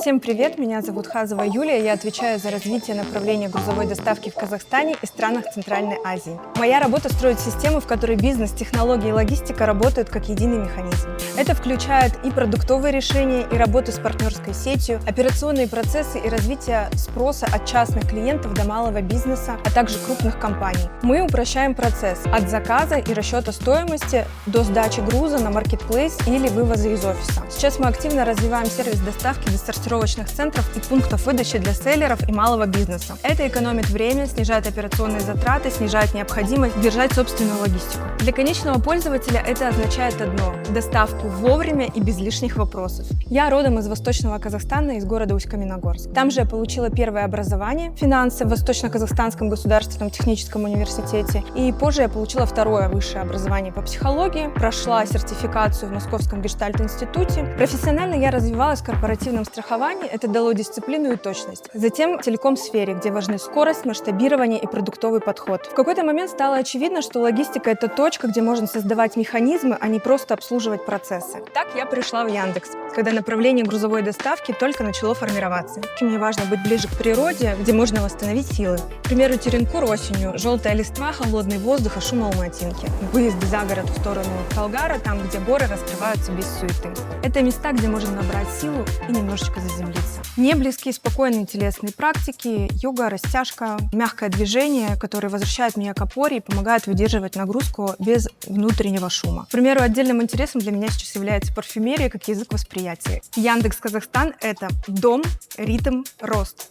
Всем привет, меня зовут Хазова Юлия, я отвечаю за развитие направления грузовой доставки в Казахстане и странах Центральной Азии. Моя работа строит систему, в которой бизнес, технологии и логистика работают как единый механизм. Это включает и продуктовые решения, и работу с партнерской сетью, операционные процессы и развитие спроса от частных клиентов до малого бизнеса, а также крупных компаний. Мы упрощаем процесс от заказа и расчета стоимости до сдачи груза на маркетплейс или вывоза из офиса. Сейчас мы активно развиваем сервис доставки до сортировочных центров и пунктов выдачи для селлеров и малого бизнеса. Это экономит время, снижает операционные затраты, снижает необходимость держать собственную логистику. Для конечного пользователя это означает одно – доставку вовремя и без лишних вопросов. Я родом из Восточного Казахстана, из города Усть-Каменогорск. Там же я получила первое образование – финансы в Восточно-Казахстанском государственном техническом университете. И позже я получила второе высшее образование по психологии, прошла сертификацию в Московском гештальт-институте. Профессионально я развивалась в корпоративном страховании, это дало дисциплину и точность. Затем в телеком-сфере, где важны скорость, масштабирование и продуктовый подход. В какой-то момент стало очевидно, что логистика – это точка, где можно создавать механизмы, а не просто обслуживать процессы. Так я пришла в Яндекс, когда направление грузовой доставки только начало формироваться. Мне важно быть ближе к природе, где можно восстановить силы. К примеру, Теренкур осенью, желтая листва, холодный воздух и шум Алматинки. Выезды за город в сторону Талгара, там, где горы раскрываются без суеты. Это места, где можно набрать силу и немножечко заземлиться. Мне близки спокойные телесные практики, йога, растяжка, мягкое движение, которое возвращает меня к опоре и помогает выдерживать нагрузку без внутреннего шума. К примеру, отдельным интересом для меня сейчас является парфюмерия как язык восприятия. Яндекс Казахстан – это дом, ритм, рост.